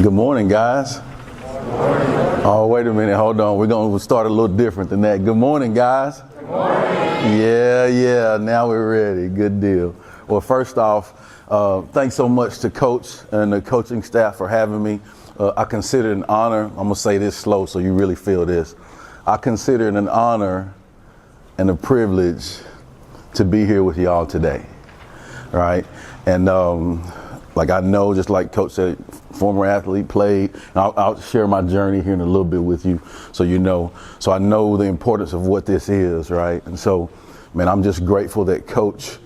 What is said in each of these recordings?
Good morning, guys. Good morning. Oh, wait a minute. Hold on. We're going to start a little different than that. Good morning, guys. Good morning. Yeah. Now we're ready. Good deal. Well, first off, thanks so much to Coach and the coaching staff for having me. I consider it an honor. I'm going to say this slow so you really feel this. I consider it an honor and a privilege to be here with y'all today. Right? And like I know, just like Coach said, former athlete, played. I'll share my journey here in a little bit with you so you know. So I know the importance of what this is, right? And so, man, I'm just grateful that Coach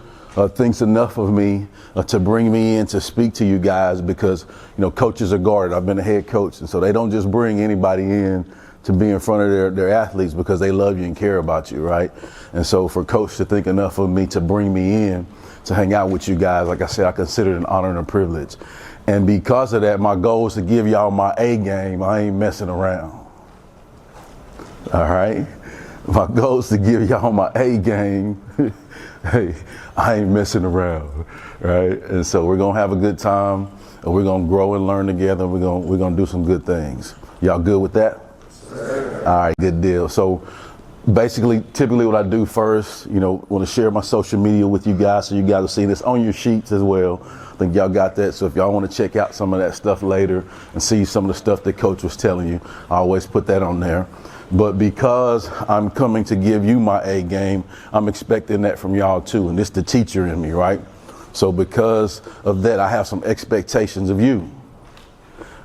thinks enough of me to bring me in to speak to you guys because, you know, coaches are guarded. I've been a head coach, and so they don't just bring anybody in to be in front of their athletes because they love you and care about you, right? And so for Coach to think enough of me to bring me in to hang out with you guys, like I said, I consider it an honor and a privilege. And because of that, my goal is to give y'all my A game. I ain't messing around. All right? My goal is to give y'all my A game. Hey, I ain't messing around, right? And so we're going to have a good time, and we're going to grow and learn together, and we're going to do some good things. Y'all good with that? Sure. All right, good deal. So basically, typically what I do first, you know, want to share my social media with you guys so you guys will see this on your sheets as well. I think y'all got that. So if y'all want to check out some of that stuff later and see some of the stuff that Coach was telling you, I always put that on there. But because I'm coming to give you my A game, I'm expecting that from y'all too. And it's the teacher in me, right? So because of that, I have some expectations of you,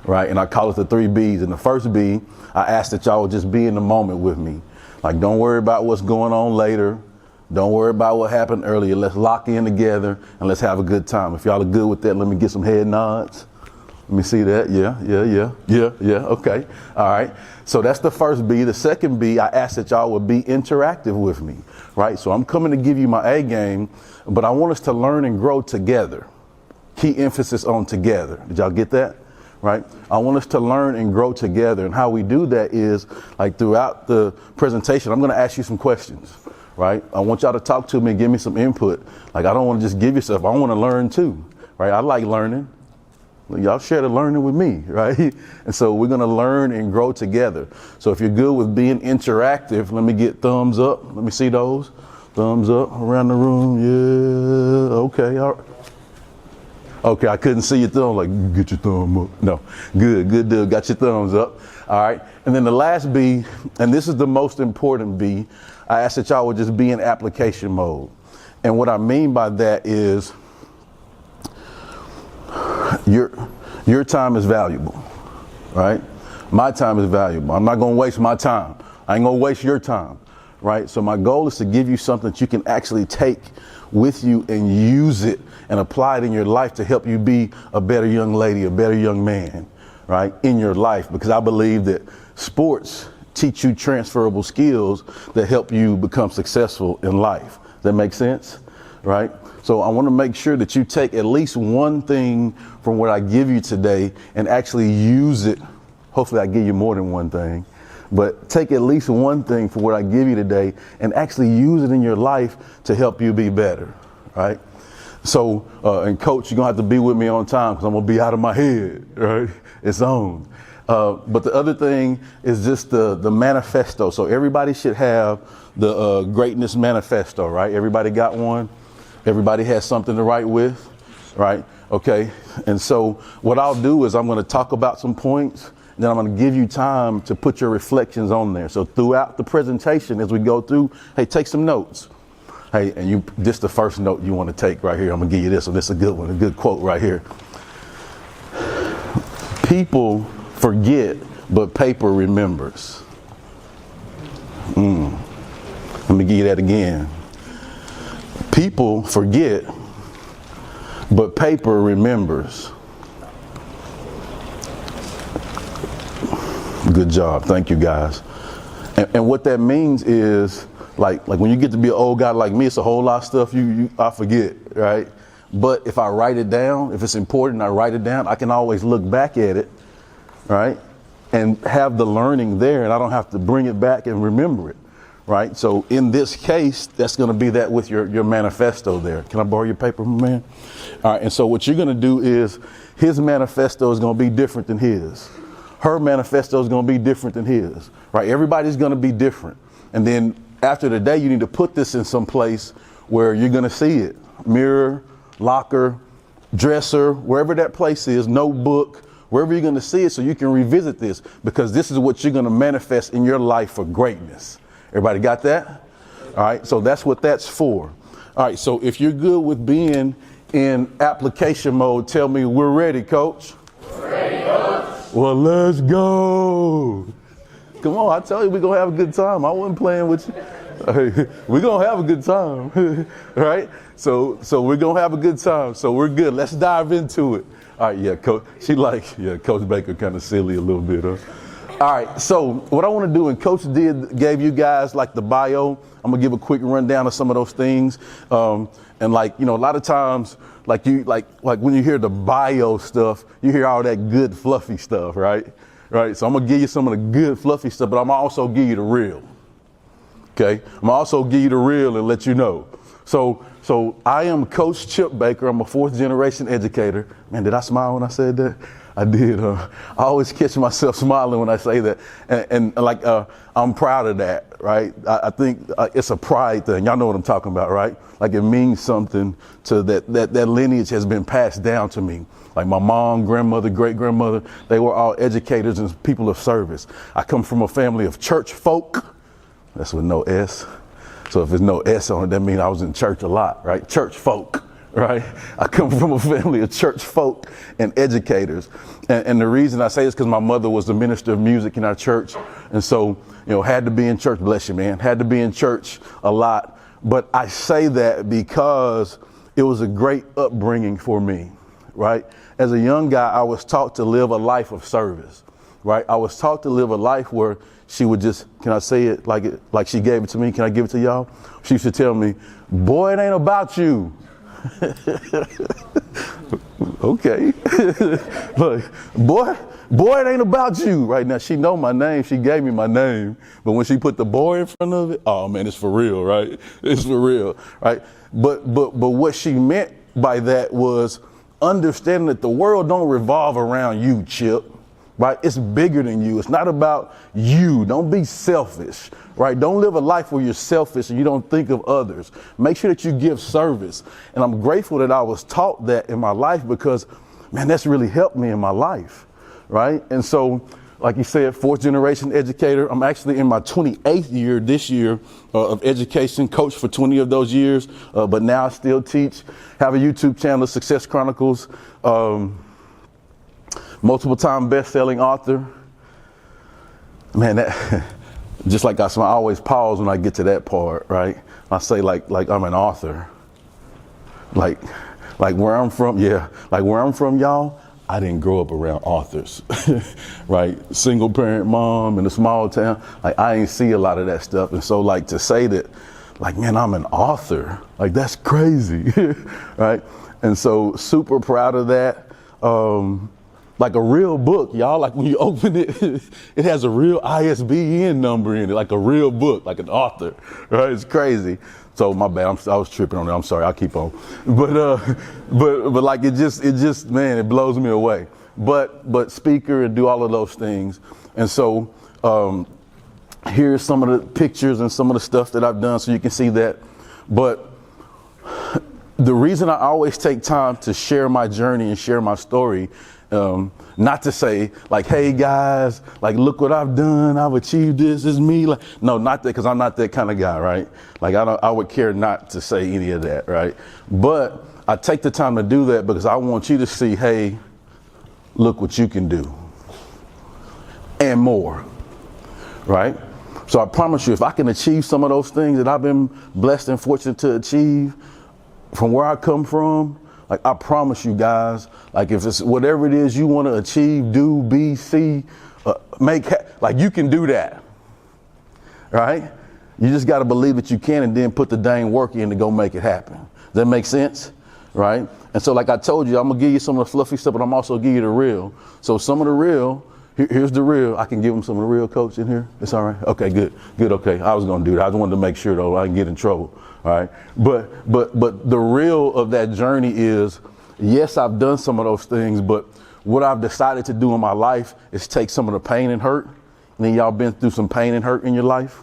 right? And I call it the 3 B's. And the first B, I ask that y'all just be in the moment with me. Like, don't worry about what's going on later. Don't worry about what happened earlier. Let's lock in together and let's have a good time. If y'all are good with that, let me get some head nods. Let me see that. Yeah. Okay. All right. So that's the first B. The second B, I ask that y'all would be interactive with me, right? So I'm coming to give you my A game, but I want us to learn and grow together. Key emphasis on together. Did y'all get that? Right? I want us to learn and grow together. And how we do that is, like, throughout the presentation, I'm going to ask you some questions, right? I want y'all to talk to me and give me some input. Like, I don't want to just give you stuff. I want to learn too, right? I like learning. Y'all share the learning with me, right? And so we're going to learn and grow together. So if you're good with being interactive, let me get thumbs up. Let me see those. Thumbs up around the room. Yeah. Okay. All right. Okay, I couldn't see your thumb. Like, get your thumb up. No, good deal. Got your thumbs up. All right. And then the last B, and this is the most important B, I ask that y'all would just be in application mode. And what I mean by that is your time is valuable, right? My time is valuable. I'm not going to waste my time. I ain't going to waste your time, right? So my goal is to give you something that you can actually take with you and use it and apply it in your life to help you be a better young lady, a better young man, right, in your life. Because I believe that sports teach you transferable skills that help you become successful in life. Does that make sense? Right? So I want to make sure that you take at least one thing from what I give you today and actually use it. Hopefully I give you more than one thing. But take at least one thing from what I give you today and actually use it in your life to help you be better, right? So, and Coach, you're going to have to be with me on time because I'm going to be out of my head, right? It's on. But the other thing is just the manifesto. So everybody should have the greatness manifesto, right? Everybody got one? Everybody has something to write with, right? Okay. And so what I'll do is I'm going to talk about some points. Then I'm going to give you time to put your reflections on there. So throughout the presentation, as we go through, hey, take some notes. Hey, and this is the first note you want to take right here. I'm going to give you this one. This is a good one, a good quote right here. People forget, but paper remembers. Let me give you that again. People forget, but paper remembers. Good job. Thank you, guys. And what that means is, like when you get to be an old guy like me, it's a whole lot of stuff I forget, right? But if I write it down, if it's important, I write it down, I can always look back at it, right? And have the learning there, and I don't have to bring it back and remember it, right? So in this case, that's going to be that with your manifesto there. Can I borrow your paper, man? All right, and so what you're going to do is his manifesto is going to be different than his. Her manifesto is going to be different than his, right? Everybody's going to be different. And then after the day, you need to put this in some place where you're going to see it. Mirror, locker, dresser, wherever that place is, notebook, wherever you're going to see it so you can revisit this, because this is what you're going to manifest in your life for greatness. Everybody got that? All right. So that's what that's for. All right. So if you're good with being in application mode, tell me we're ready, coach. We're ready, coach. Well, let's go. Come on. I tell you, we're going to have a good time. I wasn't playing with you. We're going to have a good time. Right. So we're going to have a good time. So we're good. Let's dive into it. All right. Yeah. Coach. Coach Baker kind of silly a little bit. Huh? All right, so what I want to do, and Coach gave you guys like the bio. I'm gonna give a quick rundown of some of those things. And like, a lot of times, like when you hear the bio stuff, you hear all that good fluffy stuff, right? Right. So I'm gonna give you some of the good fluffy stuff, but I'm gonna also give you the real. Okay. I'm gonna also give you the real and let you know. So I am Coach Chip Baker. I'm a 4th generation educator. Man, did I smile when I said that? I did. I always catch myself smiling when I say that. And I'm proud of that, right? I think it's a pride thing. Y'all know what I'm talking about, right? Like it means something to that lineage has been passed down to me. Like my mom, grandmother, great-grandmother, they were all educators and people of service. I come from a family of church folk. That's with no S. So if there's no S on it, that means I was in church a lot, right? Church folk. Right. I come from a family of church folk and educators. And the reason I say this is because my mother was the minister of music in our church. And so, had to be in church. Bless you, man. Had to be in church a lot. But I say that because it was a great upbringing for me. Right. As a young guy, I was taught to live a life of service. Right. I was taught to live a life where she would just, can I say it like she gave it to me? Can I give it to y'all? She used to tell me, boy, it ain't about you. Okay. Look, boy, it ain't about you. Right now, she know my name. She gave me my name. But when she put the boy in front of it, oh man, it's for real, right? It's for real, right? But what she meant by that was understanding that the world don't revolve around you, Chip. Right? It's bigger than you. It's not about you. Don't be selfish, right? Don't live a life where you're selfish and you don't think of others. Make sure that you give service. And I'm grateful that I was taught that in my life because, man, that's really helped me in my life, right? And so, like you said, 4th generation educator. I'm actually in my 28th year this year of education, coach for 20 of those years, but now I still teach, have a YouTube channel, Success Chronicles, multiple time best-selling author. Man, that just like I always pause when I get to that part, right? I say like I'm an author. Like where I'm from, like where I'm from, y'all, I didn't grow up around authors, right? Single parent mom in a small town. Like I ain't see a lot of that stuff. And so like to say that, like, man, I'm an author, like that's crazy, right? And so super proud of that. Like a real book, y'all, like when you open it, it has a real ISBN number in it, like a real book, like an author, right? It's crazy. So my bad, I was tripping on that. I'm sorry, I'll keep on. But like it just, man, it blows me away. But speaker and do all of those things. And so here's some of the pictures and some of the stuff that I've done so you can see that. But the reason I always take time to share my journey and share my story, not to say like, hey guys, like look what I've done, I've achieved this is me. Like, no, not that, because I'm not that kind of guy, right? Like I would care not to say any of that, right? But I take the time to do that because I want you to see, hey, look what you can do and more, right? So I promise you, if I can achieve some of those things that I've been blessed and fortunate to achieve from where I come from, like I promise you guys, like if it's whatever it is you want to achieve, do, be, see, like you can do that, right? You just got to believe that you can and then put the dang work in to go make it happen. Does that make sense? Right? And so like I told you, I'm going to give you some of the fluffy stuff, but I'm also give you the real. So some of the real, Here's the real. I can give them some of the real, coach, in here. It's all right. Okay, good. Okay. I was going to do that. I just wanted to make sure though I didn't get in trouble. All right. But the real of that journey is, yes, I've done some of those things, but what I've decided to do in my life is take some of the pain and hurt. And then y'all been through some pain and hurt in your life?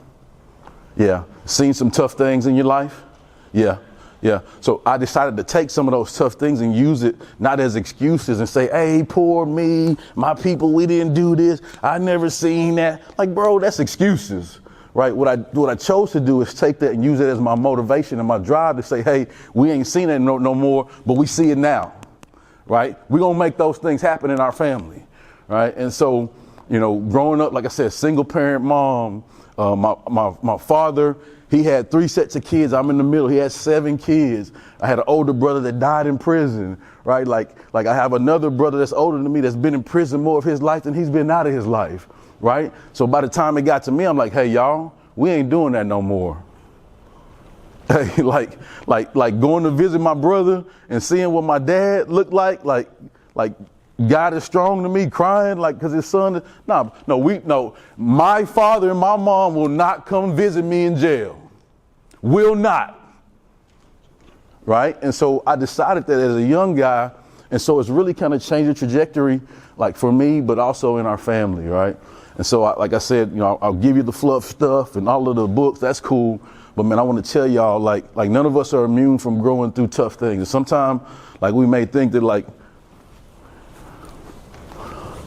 Yeah. Seen some tough things in your life? Yeah. Yeah. So I decided to take some of those tough things and use it not as excuses and say, hey, poor me, my people, we didn't do this. I never seen that. Like, bro, that's excuses, right? What I chose to do is take that and use it as my motivation and my drive to say, hey, we ain't seen it no more, but we see it now, right? We're going to make those things happen in our family, right? And so, you know, growing up, like I said, single parent mom, my father, he had 3 sets of kids. I'm in the middle. He had 7 kids. I had an older brother that died in prison, right? Like I have another brother that's older than me that's been in prison more of his life than he's been out of his life, right? So by the time it got to me, I'm like, hey, y'all, we ain't doing that no more. Hey, like going to visit my brother and seeing what my dad looked like God is strong to me, crying like because his son. No. My father and my mom will not come visit me in jail. Will not. Right. And so I decided that as a young guy. And so it's really kind of changed the trajectory, like for me, but also in our family. Right. And so, like I said, you know, I'll give you the fluff stuff and all of the books. That's cool. But man, I want to tell y'all, like none of us are immune from growing through tough things. And sometimes, like we may think that like,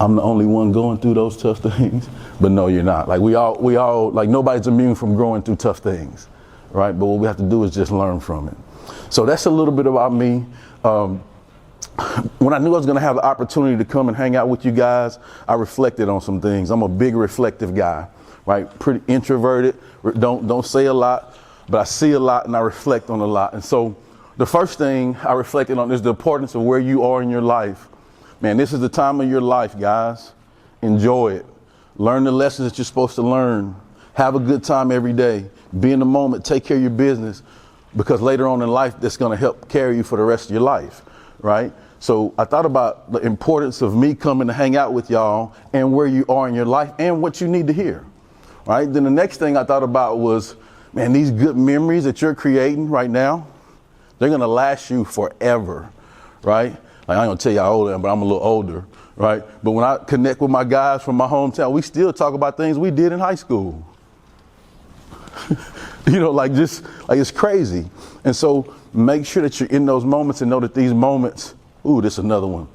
I'm the only one going through those tough things, but no, you're not. Like we all, like nobody's immune from growing through tough things, right? But what we have to do is just learn from it. So that's a little bit about me. When I knew I was going to have the opportunity to come and hang out with you guys, I reflected on some things. I'm a big reflective guy, right? Pretty introverted. Don't say a lot, but I see a lot and I reflect on a lot. And so the first thing I reflected on is the importance of where you are in your life. Man, this is the time of your life, guys. Enjoy it. Learn the lessons that you're supposed to learn. Have a good time every day. Be in the moment. Take care of your business, because later on in life, that's going to help carry you for the rest of your life, right? So I thought about the importance of me coming to hang out with y'all and where you are in your life and what you need to hear, right? Then the next thing I thought about was, man, these good memories that you're creating right now, they're going to last you forever, right? Like, I ain't gonna tell you how old I am, but I'm a little older, right? But when I connect with my guys from my hometown, we still talk about things we did in high school. You know, like it's crazy. And so make sure that you're in those moments and know that these moments, this is another one.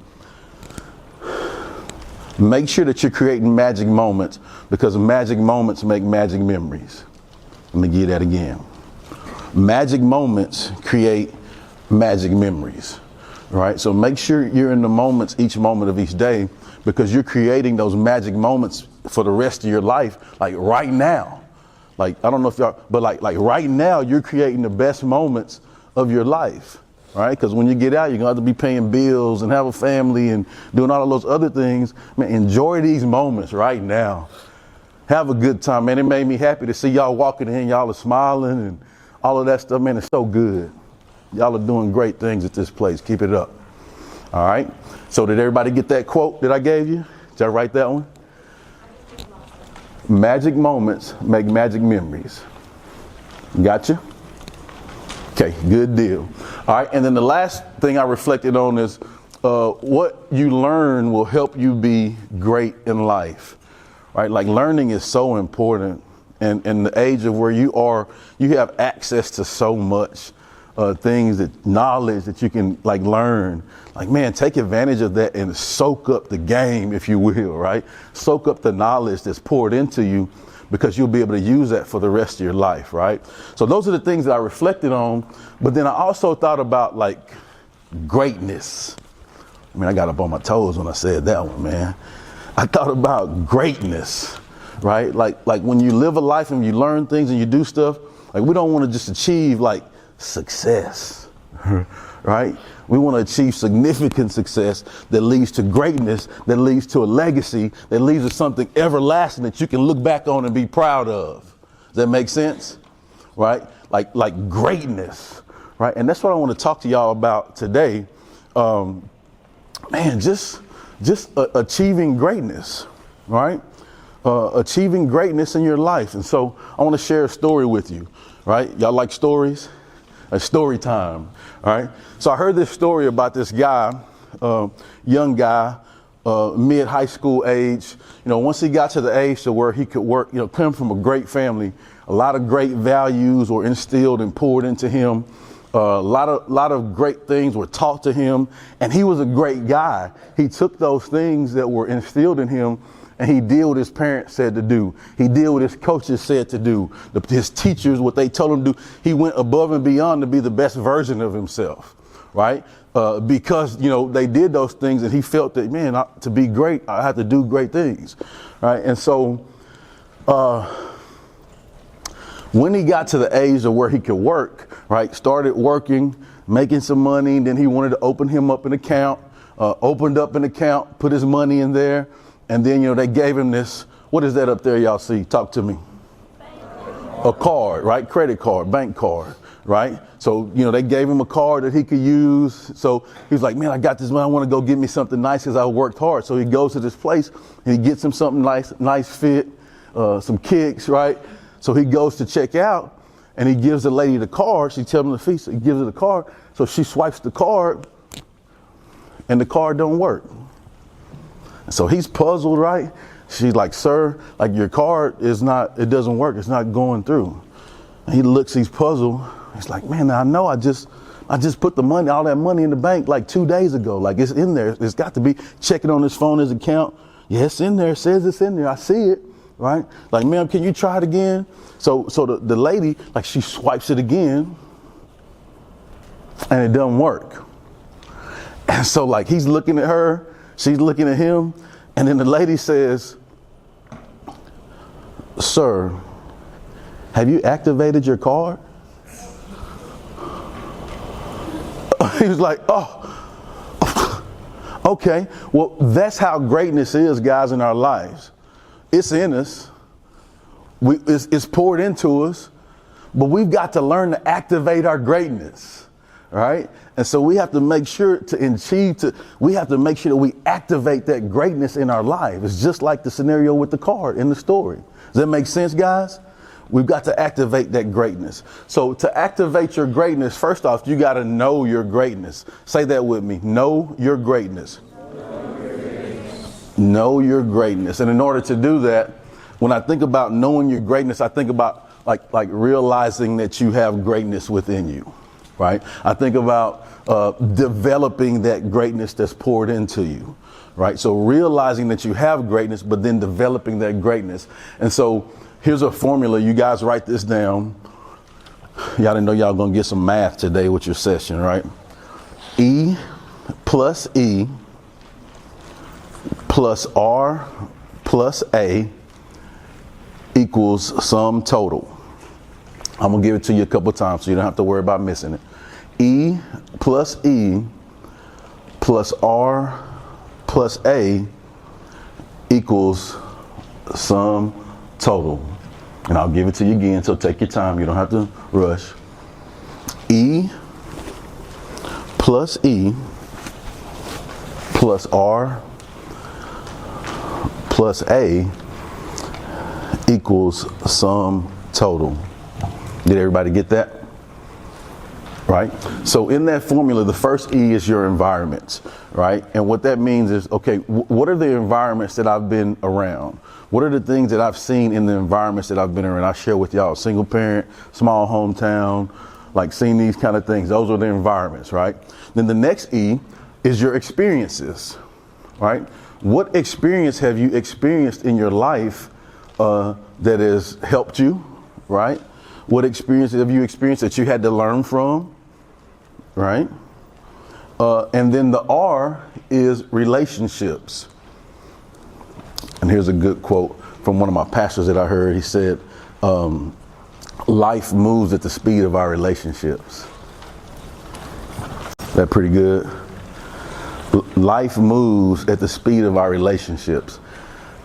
Make sure that you're creating magic moments, because magic moments make magic memories. Let me give that again. Magic moments create magic memories. Right. So make sure you're in the moments, each moment of each day, because you're creating those magic moments for the rest of your life. Like right now, like, I don't know if y'all, but like right now, you're creating the best moments of your life. Right. Because when you get out, you're going to have to be paying bills and have a family and doing all of those other things. Man, enjoy these moments right now. Have a good time, man. It made me happy to see y'all walking in. Y'all are smiling and all of that stuff. Man, it's so good. Y'all are doing great things at this place. Keep it up. All right. So did everybody get that quote that I gave you? Did y'all write that one? Magic moments make magic memories. Gotcha? Okay, good deal. All right. And then the last thing I reflected on is what you learn will help you be great in life. Right. Like learning is so important. And in the age of where you are, you have access to so much. Things knowledge that you can like learn, like, man, take advantage of that and soak up the game, if you will, right? Soak up the knowledge that's poured into you, because you'll be able to use that for the rest of your life, right? So those are the things that I reflected on. But then I also thought about like greatness. I mean, I got up on my toes when I said that one, man. I thought about greatness, right? Like when you live a life and you learn things and you do stuff, like we don't want to just achieve like success, right? We want to achieve significant success that leads to greatness, that leads to a legacy, that leads to something everlasting that you can look back on and be proud of. Does that make sense? Right? Like greatness, right? And that's what I want to talk to y'all about today. Man, just achieving greatness, right? Achieving greatness in your life. And so I want to share a story with you, right? Y'all like stories? A story time, all right? So I heard this story about this guy, young guy, mid high school age. Once he got to the age to where he could work, come from a great family, a lot of great values were instilled and poured into him. A lot of great things were taught to him, and he was a great guy. He took those things that were instilled in him and he did what his parents said to do. He did what his coaches said to do. His teachers, what they told him to do. He went above and beyond to be the best version of himself, right? Because, they did those things and he felt that, man, to be great, I have to do great things, right? And so when he got to the age of where he could work, right, started working, making some money, then he wanted to open him up an account, opened up an account, put his money in there. And then, they gave him this, what is that up there y'all see? Talk to me. A card, right? Credit card, bank card, right? So, they gave him a card that he could use. So he was like, man, I got this money. I want to go get me something nice because I worked hard. So he goes to this place and he gets him something nice fit, some kicks, right? So he goes to check out and he gives the lady the card. She tells him the fee, so he gives her the card. So she swipes the card and the card don't work. So he's puzzled, right? She's like, sir, like your card it doesn't work. It's not going through. And he looks, he's puzzled. He's like, man, I know I just put all that money in the bank like 2 days ago. Like it's in there. It's got to be. Checking on his phone, his account. Yeah, it's in there. It says it's in there. I see it, right? Like, ma'am, can you try it again? So the lady, like she swipes it again and it doesn't work. And so like he's looking at her. She's looking at him, and then the lady says, sir, have you activated your card? He was like, oh, okay. Well, that's how greatness is, guys, in our lives. It's in us. It's poured into us, but we've got to learn to activate our greatness, right? And so we have to make sure we have to make sure that we activate that greatness in our life. It's just like the scenario with the card in the story. Does that make sense, guys? We've got to activate that greatness. So to activate your greatness, first off, you got to know your greatness. Say that with me. Know your greatness. Know your greatness. And in order to do that, when I think about knowing your greatness, I think about like realizing that you have greatness within you. Right? I think about developing that greatness that's poured into you. Right? So realizing that you have greatness, but then developing that greatness. And so here's a formula. You guys write this down. Y'all didn't know y'all going to get some math today with your session, right? E plus E plus R plus A equals sum total. I'm going to give it to you a couple times so you don't have to worry about missing it. E plus R plus A equals sum total. And I'll give it to you again, so take your time. You don't have to rush. E plus R plus A equals sum total. Did everybody get that? Right? So in that formula, the first E is your environment, right? And what that means is, okay, what are the environments that I've been around? What are the things that I've seen in the environments that I've been around? I share with y'all, single parent, small hometown, like seeing these kind of things. Those are the environments, right? Then the next E is your experiences, right? What experience have you experienced in your life that has helped you, right? What experiences have you experienced that you had to learn from, right? And then the R is relationships. And here's a good quote from one of my pastors that I heard. He said, life moves at the speed of our relationships. That pretty good? Life moves at the speed of our relationships.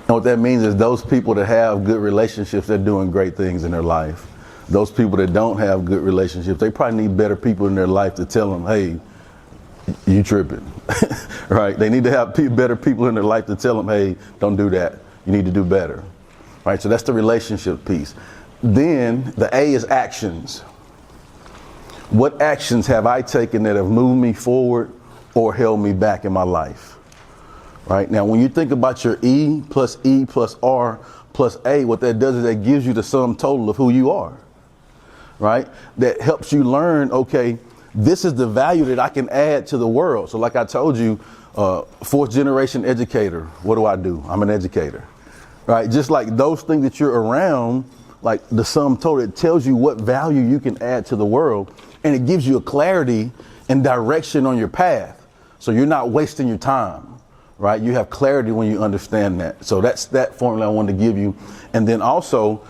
And what that means is those people that have good relationships, they're doing great things in their life. Those people that don't have good relationships, they probably need better people in their life to tell them, hey, you tripping, right? They need to have better people in their life to tell them, hey, don't do that. You need to do better, right? So that's the relationship piece. Then the A is actions. What actions have I taken that have moved me forward or held me back in my life? Right? Now, when you think about your E plus R plus A, what that does is that gives you the sum total of who you are, right? That helps you learn, okay, this is the value that I can add to the world. So like I told you, fourth generation educator, what do? I'm an educator, right? Just like those things that you're around, like the sum total, it tells you what value you can add to the world, and it gives you a clarity and direction on your path. So you're not wasting your time, right? You have clarity when you understand that. So that's that formula I wanted to give you. And then also,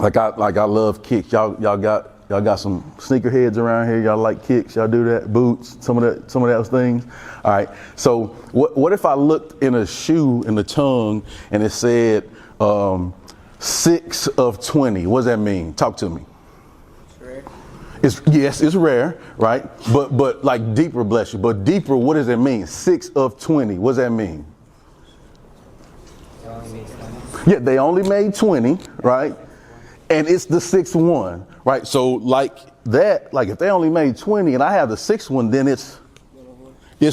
like I love kicks. Y'all got some sneakerheads around here. Y'all like kicks? Y'all do that? Boots? Some of those things. All right. So what if I looked in a shoe in the tongue and it said 6 of 20? What does that mean? Talk to me. It's rare, right? But like deeper, bless you. But deeper, what does it mean? 6 of 20. What does that mean? Yeah, they only made 20, right? And it's the 6th one, right? So like that, like if they only made 20 and I have the 6th one, then it's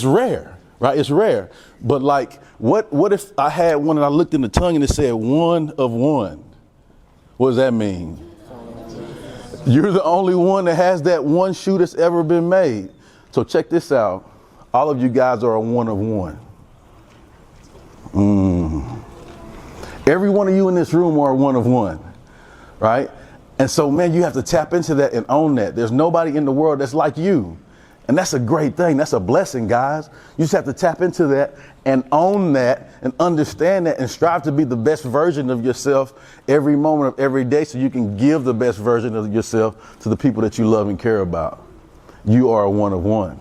rare, right? It's rare. But like, what if I had one and I looked in the tongue and it said 1 of 1? What does that mean? You're the only one that has that one shoe that's ever been made. So check this out. All of you guys are a 1 of 1. Every one of you in this room are a 1 of 1, right? And so, man, you have to tap into that and own that. There's nobody in the world that's like you. And that's a great thing. That's a blessing, guys. You just have to tap into that and own that and understand that and strive to be the best version of yourself every moment of every day so you can give the best version of yourself to the people that you love and care about. You are a 1 of 1.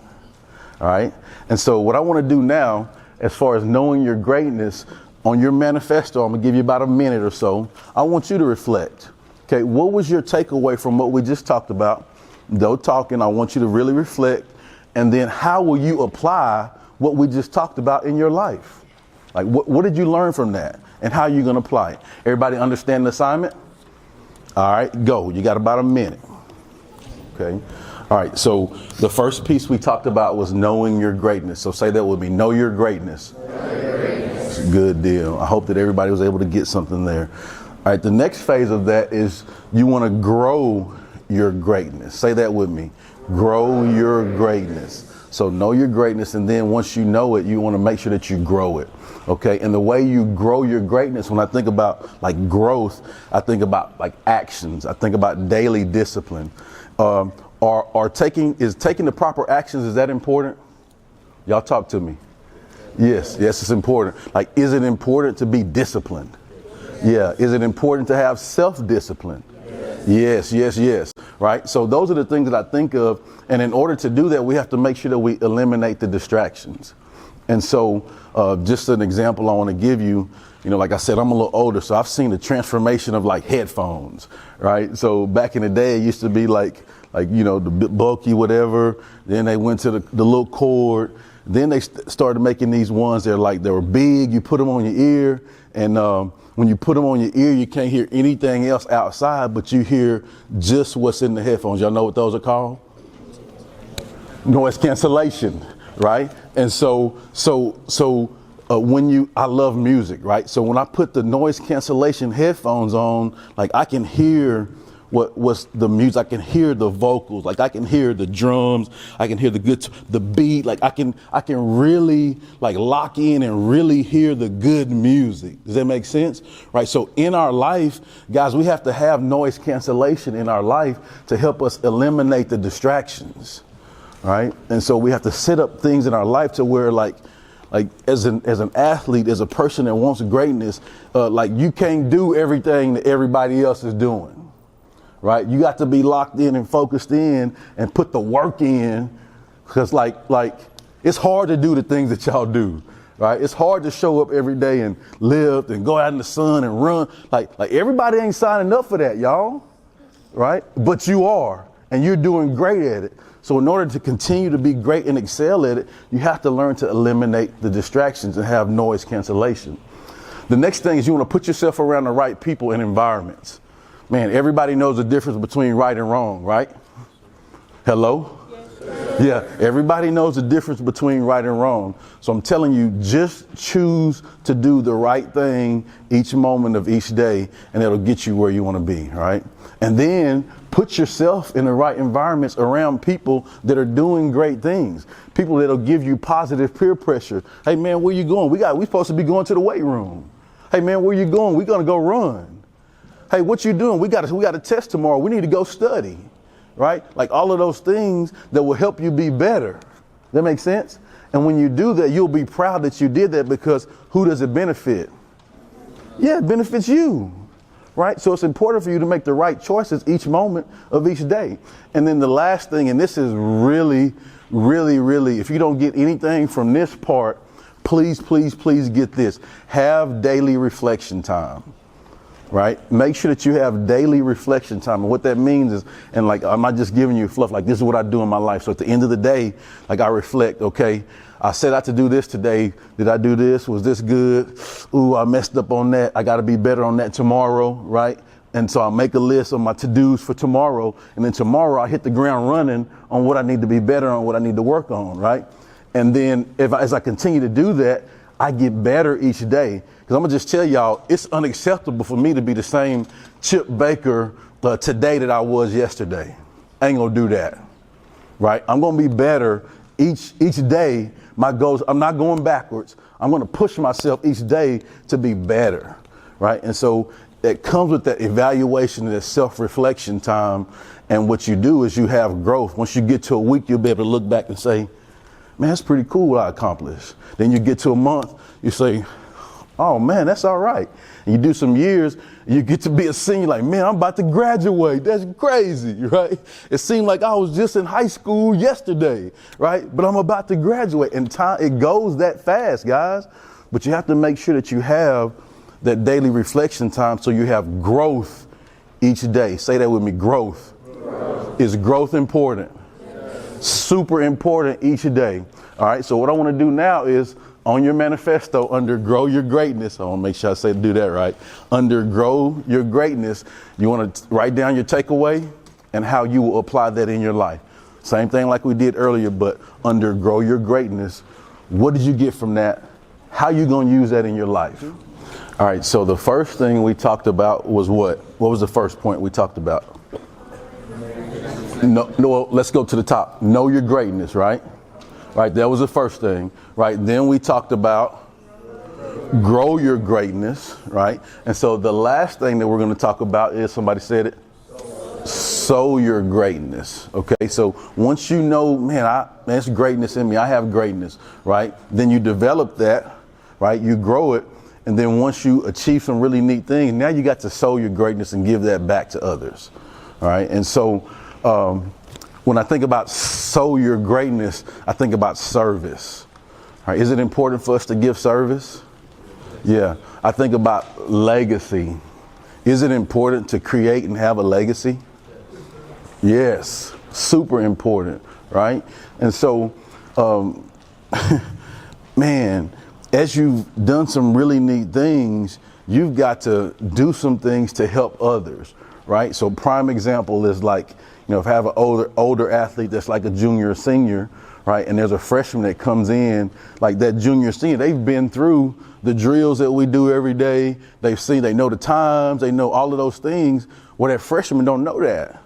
All right. And so what I want to do now, as far as knowing your greatness, on your manifesto, I'm going to give you about a minute or so. I want you to reflect. Okay. What was your takeaway from what we just talked about? Though talking, I want you to really reflect. And then how will you apply what we just talked about in your life? Like, what did you learn from that? And how are you going to apply it? Everybody understand the assignment? All right, go. You got about a minute. Okay. All right. So the first piece we talked about was knowing your greatness. So say that with me. Know your greatness. Know your greatness. Good deal. I hope that everybody was able to get something there. All right. The next phase of that is you want to grow your greatness. Say that with me. Grow your greatness. So know your greatness, and then once you know it, you want to make sure that you grow it. Okay. And the way you grow your greatness, when I think about like growth, I think about like actions. I think about daily discipline. Taking the proper actions, is that important? Y'all talk to me. Yes, it's important. Like, is it important to be disciplined? Yeah. Is it important to have self-discipline? Yes. Right. So those are the things that I think of. And in order to do that, we have to make sure that we eliminate the distractions. And so just an example I want to give you, like I said, I'm a little older, so I've seen the transformation of like headphones. Right. So back in the day, it used to be like the bulky whatever. Then they went to the little cord. Then they started making these ones that they were big. You put them on your ear, and when you put them on your ear, you can't hear anything else outside, but you hear just what's in the headphones. Y'all know what those are called? Noise cancellation, right? And so I love music, right? So when I put the noise cancellation headphones on, like I can hear what's the music. I can hear the vocals. Like I can hear the drums. I can hear the beat. Like I can really like lock in and really hear the good music. Does that make sense? Right. So in our life, guys, we have to have noise cancellation in our life to help us eliminate the distractions. Right. And so we have to set up things in our life to where like as an athlete, as a person that wants greatness, like you can't do everything that everybody else is doing. Right. You got to be locked in and focused in and put the work in, because like it's hard to do the things that y'all do. Right. It's hard to show up every day and live and go out in the sun and run. Like everybody ain't signing up for that, y'all. Right. But you are, and you're doing great at it. So in order to continue to be great and excel at it, you have to learn to eliminate the distractions and have noise cancellation. The next thing is you want to put yourself around the right people and environments. Man, everybody knows the difference between right and wrong, right? Hello? Yeah, everybody knows the difference between right and wrong. So I'm telling you, just choose to do the right thing each moment of each day, and it'll get you where you want to be, right? And then put yourself in the right environments around people that are doing great things. People that'll give you positive peer pressure. Hey man, where you going? We supposed to be going to the weight room. Hey man, where you going? We're gonna go run. Hey, what you doing? We got a test tomorrow. We need to go study. Right? Like all of those things that will help you be better. That makes sense? And when you do that, you'll be proud that you did that, because who does it benefit? Yeah, it benefits you. Right? So it's important for you to make the right choices each moment of each day. And then the last thing, and this is really, really, really, if you don't get anything from this part, please, please, please get this. Have daily reflection time. Right? Make sure that you have daily reflection time. And what that means is, and like, I'm not just giving you fluff, like this is what I do in my life. So at the end of the day, like I reflect, okay, I set out to do this today. Did I do this? Was this good? Ooh, I messed up on that. I got to be better on that tomorrow. Right? And so I'll make a list of my to-dos for tomorrow. And then tomorrow I hit the ground running on what I need to be better on, what I need to work on. Right? And then as I continue to do that, I get better each day. Because I'm going to just tell y'all, it's unacceptable for me to be the same Chip Baker today that I was yesterday. I ain't going to do that. Right? I'm going to be better each day. My goals, I'm not going backwards. I'm going to push myself each day to be better. Right? And so it comes with that evaluation and that self-reflection time. And what you do is you have growth. Once you get to a week, you'll be able to look back and say, man, that's pretty cool what I accomplished. Then you get to a month, you say, oh man, that's all right. And you do some years, you get to be a senior, like, man, I'm about to graduate. That's crazy, right? It seemed like I was just in high school yesterday, right? But I'm about to graduate, and time, it goes that fast, guys. But you have to make sure that you have that daily reflection time, so you have growth each day. Say that with me, growth. Is growth important? Yes. Super important each day. All right, so what I want to do now is, on your manifesto, under Grow Your Greatness, I want to make sure I say do that right. Under Grow Your Greatness, you want to write down your takeaway and how you will apply that in your life. Same thing like we did earlier, but under Grow Your Greatness, what did you get from that? How you going to use that in your life? All right, so the first thing we talked about was what? What was the first point we talked about? No, let's go to the top. Know your greatness, right? Right, that was the first thing, right? Then we talked about grow your greatness, right? And so the last thing that we're going to talk about is, somebody said it, sow your greatness, okay? So once you know, man, there's greatness in me, I have greatness, right? Then you develop that, right? You grow it. And then once you achieve some really neat things, now you got to sow your greatness and give that back to others, all right? And so, when I think about sow your greatness, I think about service. Right? Is it important for us to give service? Yeah. I think about legacy. Is it important to create and have a legacy? Yes. Super important. Right? And so, man, as you've done some really neat things, you've got to do some things to help others. Right? So prime example is like, you know, if I have an older athlete that's like a junior or senior, right, and there's a freshman that comes in, like that junior, senior, they've been through the drills that we do every day. They know the times, they know all of those things, where that freshman don't know that,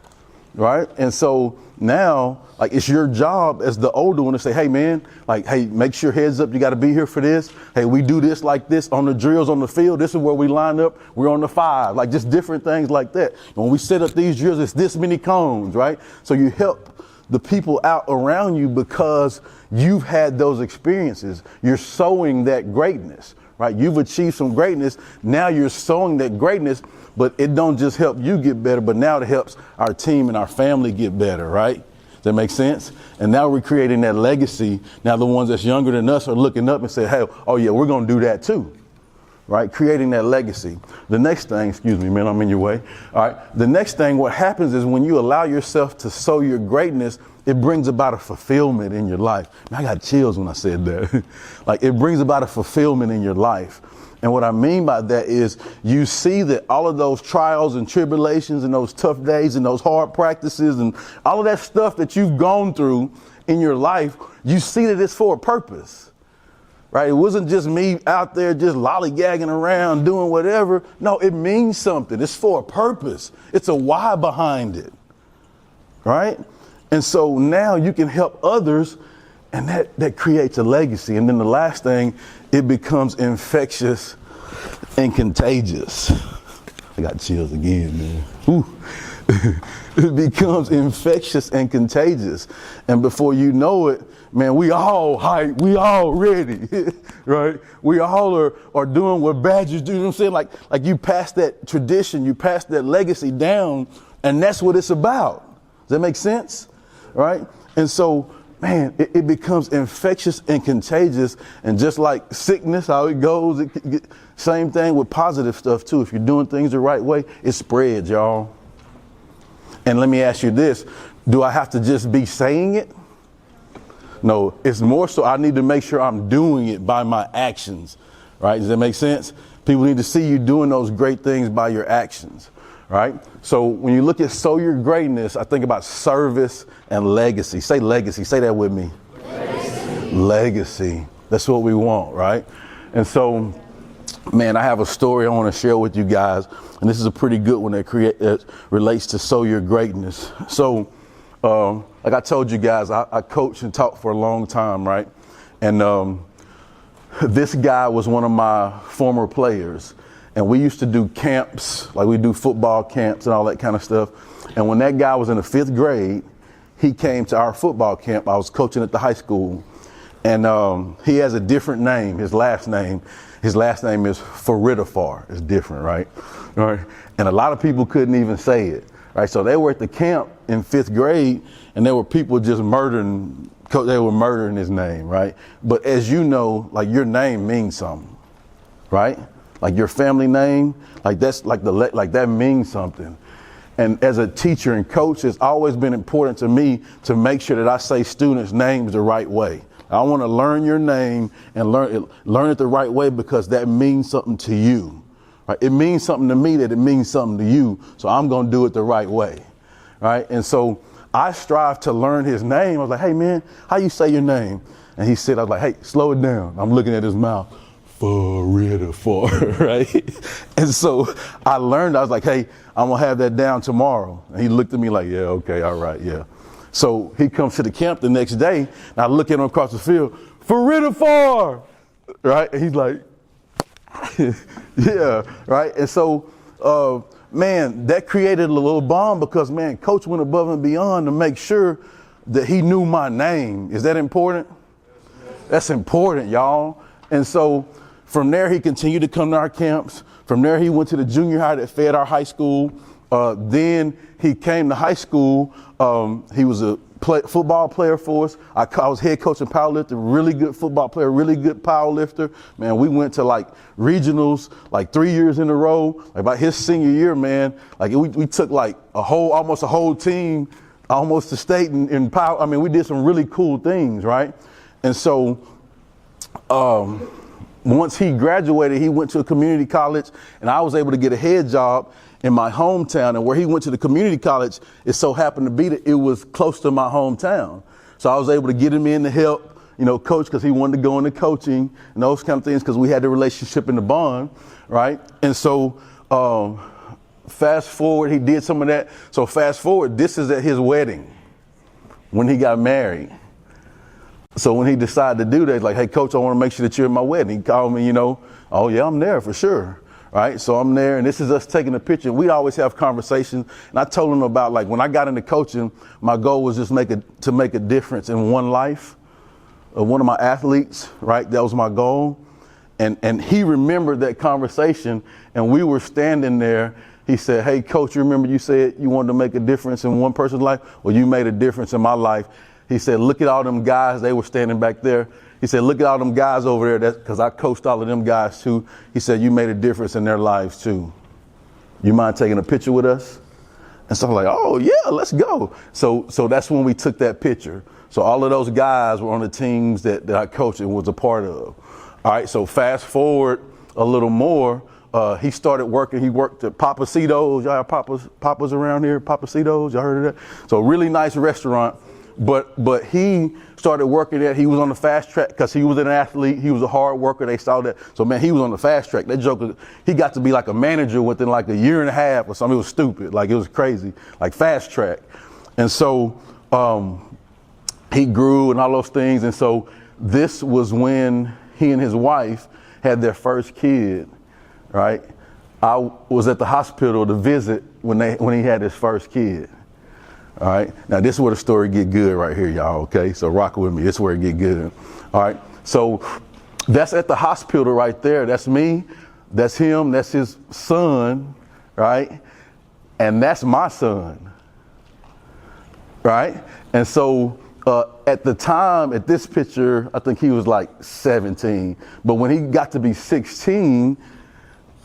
right? And so now, like, it's your job as the older one to say, hey man, like, hey, make sure, heads up, you got to be here for this. Hey, we do this like this on the drills on the field. This is where we line up. We're on the 5, like just different things like that. When we set up these drills, it's this many cones, right? So you help the people out around you because you've had those experiences. You're sowing that greatness, right? You've achieved some greatness. Now you're sowing that greatness, but it don't just help you get better, but now it helps our team and our family get better, right? Does that make sense? And now we're creating that legacy. Now the ones that's younger than us are looking up and say, hey, oh yeah, we're going to do that too. Right? Creating that legacy. The next thing, excuse me, man, I'm in your way. All right. The next thing, what happens is when you allow yourself to sow your greatness, it brings about a fulfillment in your life. Man, I got chills when I said that. Like, it brings about a fulfillment in your life. And what I mean by that is you see that all of those trials and tribulations and those tough days and those hard practices and all of that stuff that you've gone through in your life, you see that it's for a purpose, right? It wasn't just me out there just lollygagging around doing whatever. No, it means something. It's for a purpose. It's a why behind it, right? And so now you can help others, and that creates a legacy. And then the last thing, it becomes infectious and contagious. I got chills again, man. Ooh. It becomes infectious and contagious. And before you know it, man, we all hype, we all ready, right? We all are doing what Badgers do. You know what I'm saying? Like you pass that tradition, you pass that legacy down, and that's what it's about. Does that make sense? Right? And so, man, it becomes infectious and contagious. And just like sickness, how it goes, same thing with positive stuff too. If you're doing things the right way, it spreads, y'all. And let me ask you this, do I have to just be saying it? No, it's more so I need to make sure I'm doing it by my actions, right? Does that make sense? People need to see you doing those great things by your actions, right? So when you look at Sow Your Greatness, I think about service and legacy. Say legacy. Say that with me. Legacy. Legacy. That's what we want, right? And so, man, I have a story I want to share with you guys, and this is a pretty good one that relates to Sow Your Greatness. So, like I told you guys, I coached and taught for a long time, right? And this guy was one of my former players. And we used to do camps, like we do football camps and all that kind of stuff. And when that guy was in the 5th grade, he came to our football camp. I was coaching at the high school. And he has a different name, his last name is Faridafar. It's different, right? All right? And a lot of people couldn't even say it, right? So they were at the camp in 5th grade, and there were people just murdering his name, right? But as you know, like your name means something, right? Like your family name, like that's like like that means something. And as a teacher and coach, it's always been important to me to make sure that I say students' names the right way. I want to learn your name and learn it the right way because that means something to you. Right? It means something to me that it means something to you. So I'm going to do it the right way. Right? And so I strive to learn his name. I was like, hey, man, how you say your name? And he said, I was like, hey, slow it down. I'm looking at his mouth. Faridafar, right? And so I learned, I was like, hey, I'm going to have that down tomorrow. And he looked at me like, yeah, okay, all right, yeah. So he comes to the camp the next day, and I look at him across the field, Faridafar, right? And he's like, yeah, right? And so, man, that created a little bond because, man, coach went above and beyond to make sure that he knew my name. Is that important? That's important, y'all. And so from there, he continued to come to our camps. From there, he went to the junior high that fed our high school. Then he came to high school. He was a football player for us. I was head coach and powerlifter, really good football player, really good powerlifter. Man, we went to like regionals like 3 years in a row. Like by his senior year, man, like we took like almost a whole team, almost to state in power. I mean, we did some really cool things, right? And so once he graduated, he went to a community college, and I was able to get a head job in my hometown. And where he went to the community college, it so happened to be that it was close to my hometown. So I was able to get him in to help, coach, because he wanted to go into coaching and those kind of things because we had the relationship and the bond, right? And so fast forward, he did some of that. So fast forward, this is at his wedding when he got married. So when he decided to do that, he's like, hey, coach, I want to make sure that you're at my wedding. He called me, oh, yeah, I'm there for sure. Right. So I'm there, and this is us taking a picture. We always have conversations. And I told him about, like, when I got into coaching, my goal was just to make a difference in one life of one of my athletes. Right. That was my goal. And he remembered that conversation, and we were standing there. He said, hey, coach, you remember you said you wanted to make a difference in one person's life? Well, you made a difference in my life. He said, look at all them guys. They were standing back there. He said, look at all them guys over there, because I coached all of them guys too. He said, you made a difference in their lives too. You mind taking a picture with us? And so I'm like, oh yeah, let's go. So that's when we took that picture. So all of those guys were on the teams that I coached and was a part of. All right, so fast forward a little more, he started working. He worked at Papacito's. Y'all have Papas around here? Papacito's, y'all heard of that? So really nice restaurant. But he started working there. He was on the fast track because he was an athlete. He was a hard worker. They saw that. So man, he was on the fast track. That joker, he got to be like a manager within like a year and a half or something. It was stupid. Like it was crazy. Like fast track. And so he grew and all those things. And so this was when he and his wife had their first kid, right? I was at the hospital to visit when he had his first kid. All right. Now this is where the story get good right here, y'all. Okay. So rock with me. This is where it get good. All right. So that's at the hospital right there. That's me. That's him. That's his son. Right. And that's my son. Right. And so at the time, at this picture, I think he was like 17. But when he got to be 16,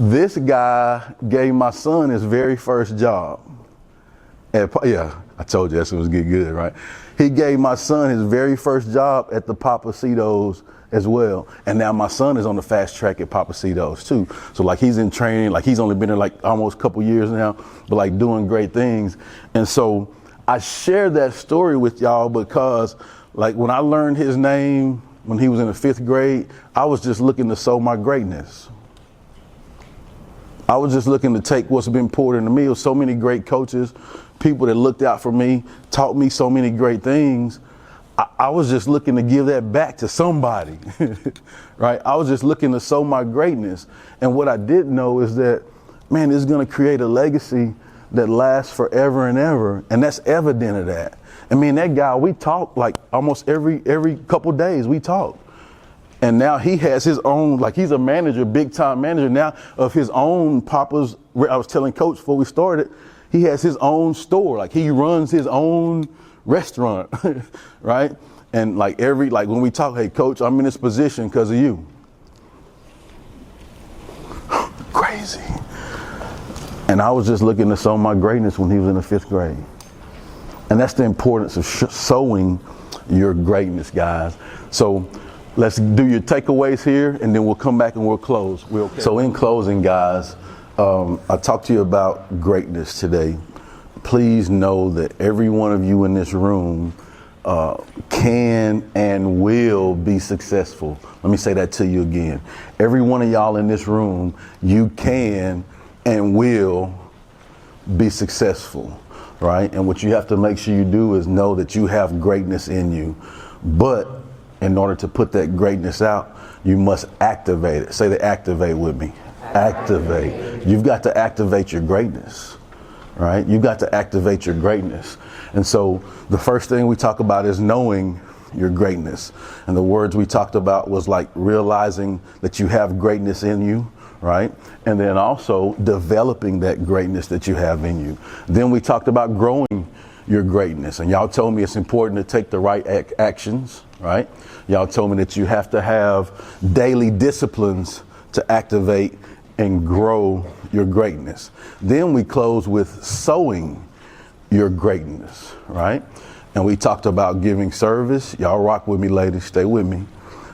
this guy gave my son his very first job. Yeah, I told you that's what was get good, right? He gave my son his very first job at the Papacito's as well. And now my son is on the fast track at Papacito's too. So like he's in training, like he's only been there like almost a couple years now, but like doing great things. And so I share that story with y'all because like when I learned his name when he was in the 5th grade, I was just looking to sow my greatness. I was just looking to take what's been poured into me. There was so many great coaches, people that looked out for me, taught me so many great things. I was just looking to give that back to somebody, right? I was just looking to sow my greatness. And what I didn't know is that, man, it's going to create a legacy that lasts forever and ever. And that's evident of that. I mean, that guy, we talk like almost every couple days we talk. And now he has his own, like he's a manager, big time manager now of his own Papa's. I was telling Coach before we started, he has his own store. Like he runs his own restaurant, right? And like when we talk, hey Coach, I'm in this position because of you. Crazy. And I was just looking to sow my greatness when he was in the 5th grade. And that's the importance of sowing your greatness, guys. So let's do your takeaways here, and then we'll come back and we'll close. So in closing, guys, I talked to you about greatness today. Please know that every one of you in this room can and will be successful. Let me say that to you again. Every one of y'all in this room, you can and will be successful, right? And what you have to make sure you do is know that you have greatness in you. But in order to put that greatness out, you must activate it. Say the activate with me. Activate. You've got to activate your greatness, right? You've got to activate your greatness. And so the first thing we talk about is knowing your greatness. And the words we talked about was like realizing that you have greatness in you, right? And then also developing that greatness that you have in you. Then we talked about growing your greatness. And y'all told me it's important to take the right actions, right? Y'all told me that you have to have daily disciplines to activate and grow your greatness. Then we close with sowing your greatness, right? And we talked about giving service. Y'all rock with me, ladies. Stay with me,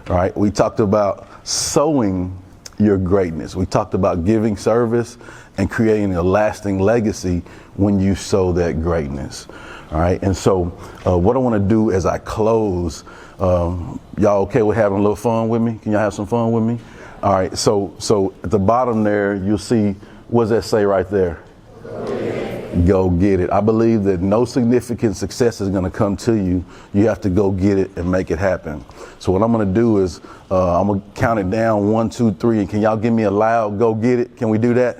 right? We talked about sowing your greatness. We talked about giving service and creating a lasting legacy when you sow that greatness. All right. And so what I want to do as I close, y'all okay with having a little fun with me? Can y'all have some fun with me? All right. So at the bottom there, you'll see, what does that say right there? Go get it. I believe that no significant success is going to come to you. You have to go get it and make it happen. So what I'm going to do is I'm going to count it down 1, 2, 3. And can y'all give me a loud go get it? Can we do that?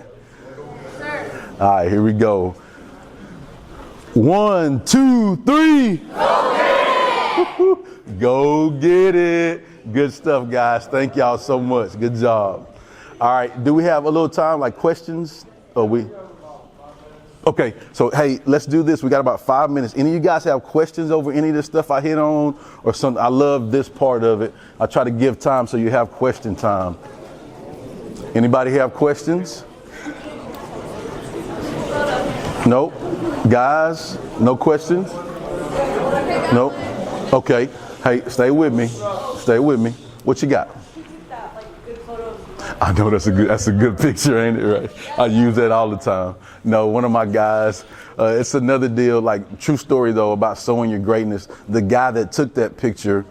Sir. All right, here we go. 1, 2, 3. Go get it. Go get it. Good stuff, guys. Thank y'all so much. Good job. All right. Do we have a little time, like questions? Okay, so hey, let's do this. We got about 5 minutes. Any of you guys have questions over any of this stuff I hit on or something? I love this part of it. I try to give time so you have question time. Anybody have questions? Nope. Guys, no questions? Nope. Okay. Hey, stay with me. Stay with me. What you got? I know that's a good picture, ain't it? Right? I use that all the time. No, one of my guys. It's another deal. Like true story though about sowing your greatness. The guy that took that picture,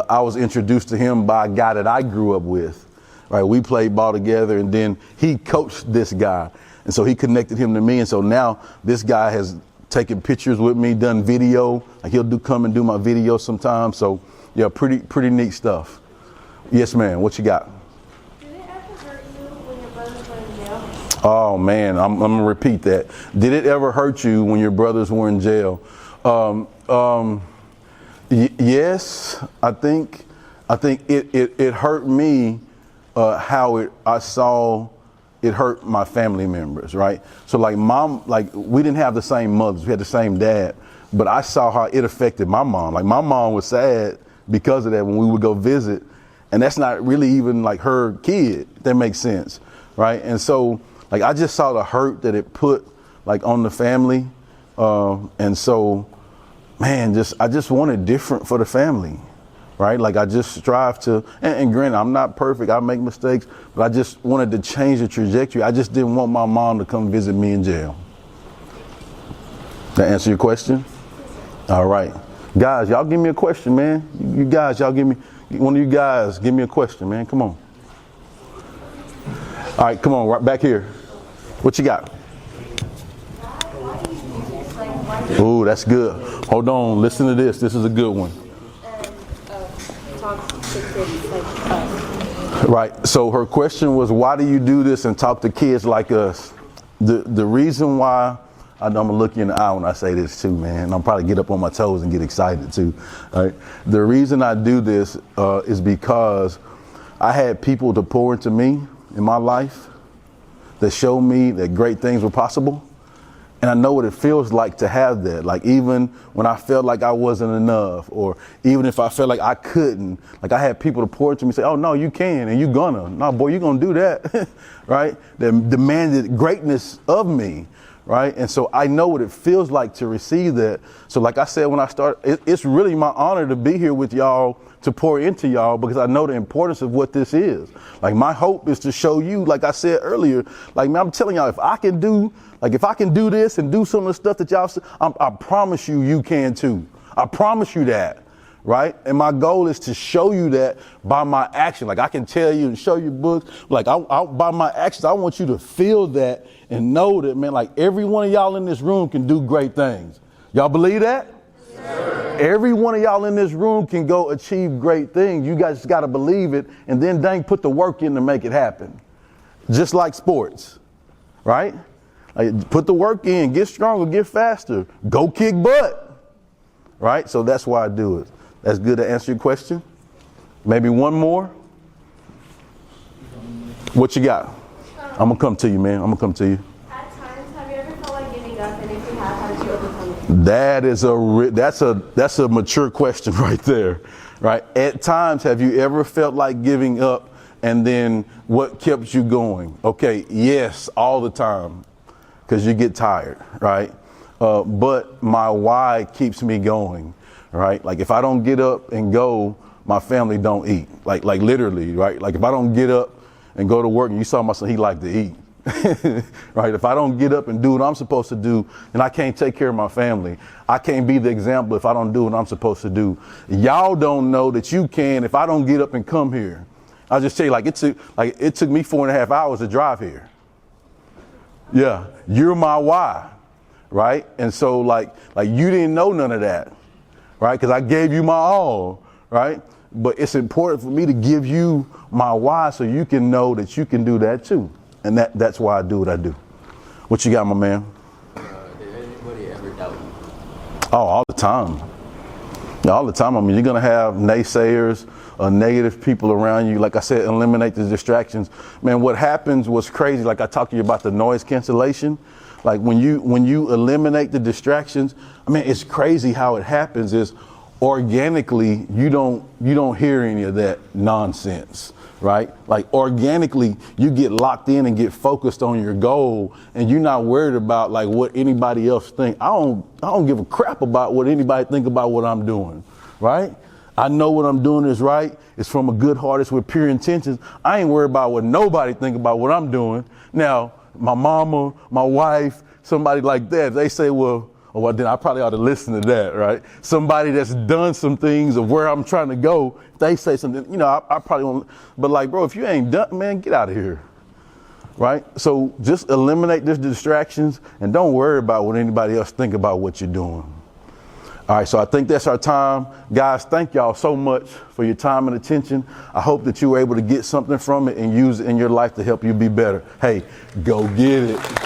I was introduced to him by a guy that I grew up with. Right? We played ball together, and then he coached this guy, and so he connected him to me. And so now this guy has taken pictures with me, done video. Like he'll come and do my video sometimes. So yeah, pretty neat stuff. Yes, ma'am. What you got? Did it ever hurt you when your brothers were in jail? Oh man, I'm gonna repeat that. Did it ever hurt you when your brothers were in jail? Yes, I think it hurt me. How I saw it hurt my family members, right? So like we didn't have the same mothers, we had the same dad, but I saw how it affected my mom. Like my mom was sad because of that when we would go visit, and that's not really even like her kid, if that makes sense, right? And so like I just saw the hurt that it put like on the family, and so man, I just wanted different for the family. Right? Like I just strive to, and granted, I'm not perfect. I make mistakes, but I just wanted to change the trajectory. I just didn't want my mom to come visit me in jail. That answer your question? All right. Guys, y'all give me a question, man. You guys, y'all give me, one of you guys, give me a question, man. Come on. All right, come on, right back here. What you got? Ooh, that's good. Hold on, listen to this. This is a good one. Right. So her question was, why do you do this and talk to kids like us? The reason why, I know I'm gonna look you in the eye when I say this too, man. I'll probably get up on my toes and get excited too. All right. The reason I do this is because I had people to pour into me in my life that showed me that great things were possible. And I know what it feels like to have that. Like even when I felt like I wasn't enough, or even if I felt like I couldn't, like I had people to pour into me say, oh no, you can, and you gonna. No, boy, you gonna do that, right? That demanded greatness of me, right? And so I know what it feels like to receive that. So like I said, when I started, it's really my honor to be here with y'all, to pour into y'all, because I know the importance of what this is. Like my hope is to show you, like I said earlier, like man, I'm telling y'all, if I can do this and do some of the stuff that y'all, I promise you can too. I promise you that, right? And my goal is to show you that by my action. Like I can tell you and show you books, like by my actions, I want you to feel that and know that, man, like every one of y'all in this room can do great things. Y'all believe that? Yes. Every one of y'all in this room can go achieve great things. You guys just got to believe it, and then dang, put the work in to make it happen. Just like sports, right? Like, put the work in, get stronger, get faster, go kick butt, right? So that's why I do it. That's good to answer your question. Maybe one more. What you got? I'm gonna come to you, man. I'm gonna come to you. At times, have you ever felt like giving up, and if you have, how did you overcome it? That's a mature question right there, right? At times, have you ever felt like giving up, and then what kept you going? Okay, yes, all the time. Because you get tired, right? But my why keeps me going, right? Like if I don't get up and go, my family don't eat. Like literally, right? Like if I don't get up and go to work, and you saw my son, he liked to eat, right? If I don't get up and do what I'm supposed to do, then I can't take care of my family. I can't be the example if I don't do what I'm supposed to do. Y'all don't know that you can if I don't get up and come here. I'll just tell you, it took me 4.5 hours to drive here. Yeah, you're my why, right? And so like you didn't know none of that, right? Because I gave you my all, right? But it's important for me to give you my why so you can know that you can do that too. And that's why I do what I do. What you got, my man? Did anybody ever doubt you? Oh, all the time. Yeah, all the time. I mean, you're going to have naysayers, negative people around you. Like I said, eliminate the distractions. Man, what happens was crazy. Like I talked to you about the noise cancellation. Like when you eliminate the distractions, I mean, it's crazy how it happens is organically, you don't hear any of that nonsense, right? Like organically, you get locked in and get focused on your goal, and you're not worried about like what anybody else think. I don't give a crap about what anybody think about what I'm doing, right? I know what I'm doing is right. It's from a good heart. It's with pure intentions. I ain't worried about what nobody think about what I'm doing. Now, my mama, my wife, somebody like that, they say, well, then I probably ought to listen to that, right? Somebody that's done some things of where I'm trying to go, if they say something, I probably won't. But like, bro, if you ain't done, man, get out of here, right? So just eliminate the distractions and don't worry about what anybody else think about what you're doing. All right, so I think that's our time. Guys, thank y'all so much for your time and attention. I hope that you were able to get something from it and use it in your life to help you be better. Hey, go get it.